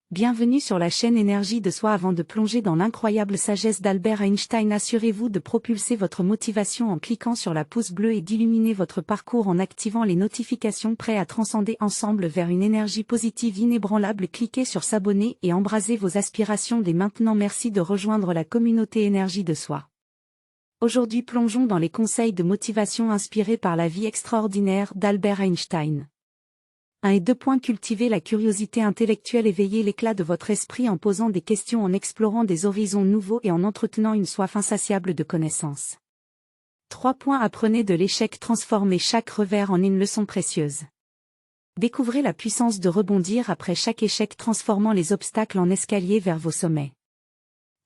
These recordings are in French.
Bienvenue sur la chaîne Énergie de Soi. Avant de plonger dans l'incroyable sagesse d'Albert Einstein, assurez-vous de propulser votre motivation en cliquant sur la pouce bleue et d'illuminer votre parcours en activant les notifications, prêts à transcender ensemble vers une énergie positive inébranlable. Cliquez sur s'abonner et embrasez vos aspirations dès maintenant. Merci de rejoindre la communauté Énergie de Soi. Aujourd'hui, plongeons dans les conseils de motivation inspirés par la vie extraordinaire d'Albert Einstein. 1 et 2. Cultivez la curiosité intellectuelle. Éveillez l'éclat de votre esprit en posant des questions, en explorant des horizons nouveaux et en entretenant une soif insatiable de connaissances. 3. Apprenez de l'échec. Transformez chaque revers en une leçon précieuse. Découvrez la puissance de rebondir après chaque échec, transformant les obstacles en escaliers vers vos sommets.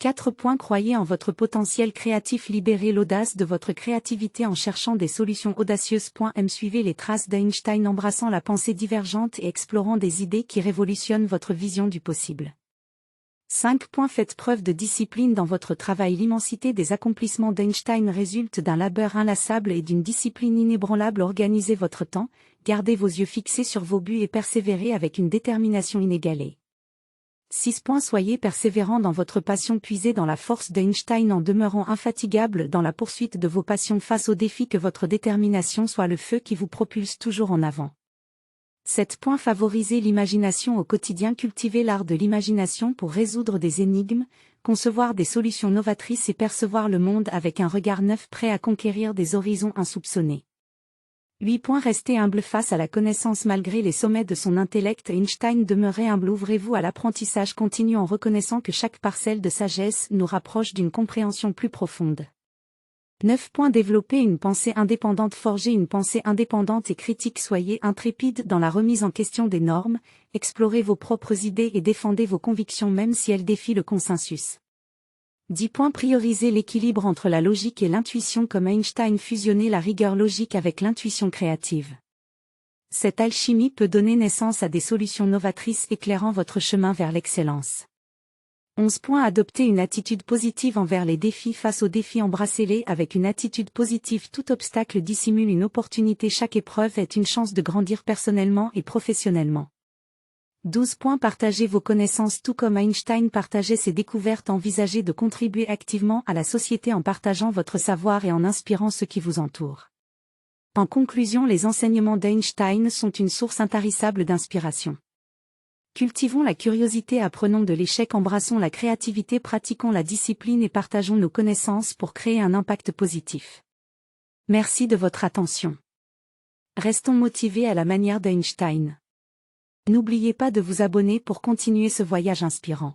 4. Croyez en votre potentiel créatif. Libérez l'audace de votre créativité en cherchant des solutions audacieuses. Suivez les traces d'Einstein, embrassant la pensée divergente et explorant des idées qui révolutionnent votre vision du possible. 5. Faites preuve de discipline dans votre travail. L'immensité des accomplissements d'Einstein résulte d'un labeur inlassable et d'une discipline inébranlable. Organisez votre temps, gardez vos yeux fixés sur vos buts et persévérez avec une détermination inégalée. 6. Soyez persévérant dans votre passion. Puisez dans la force d'Einstein en demeurant infatigable dans la poursuite de vos passions face aux défis. Que votre détermination soit le feu qui vous propulse toujours en avant. 7. Favorisez l'imagination au quotidien. Cultivez l'art de l'imagination pour résoudre des énigmes, concevoir des solutions novatrices et percevoir le monde avec un regard neuf, prêt à conquérir des horizons insoupçonnés. 8. Restez humble face à la connaissance. Malgré les sommets de son intellect, Einstein demeurait humble. Ouvrez-vous à l'apprentissage continu en reconnaissant que chaque parcelle de sagesse nous rapproche d'une compréhension plus profonde. 9. Développez une pensée indépendante. Forgez une pensée indépendante et critique. Soyez intrépide dans la remise en question des normes, explorez vos propres idées et défendez vos convictions même si elles défient le consensus. 10. Priorisez l'équilibre entre la logique et l'intuition. Comme Einstein, fusionnez la rigueur logique avec l'intuition créative. Cette alchimie peut donner naissance à des solutions novatrices éclairant votre chemin vers l'excellence. 11. Adoptez une attitude positive envers les défis. Face aux défis, embrassez-les avec une attitude positive. Tout obstacle dissimule une opportunité. Chaque épreuve est une chance de grandir personnellement et professionnellement. 12. Partagez vos connaissances. Tout comme Einstein partageait ses découvertes, envisagez de contribuer activement à la société en partageant votre savoir et en inspirant ceux qui vous entourent. En conclusion, les enseignements d'Einstein sont une source intarissable d'inspiration. Cultivons la curiosité, apprenons de l'échec, embrassons la créativité, pratiquons la discipline et partageons nos connaissances pour créer un impact positif. Merci de votre attention. Restons motivés à la manière d'Einstein. N'oubliez pas de vous abonner pour continuer ce voyage inspirant.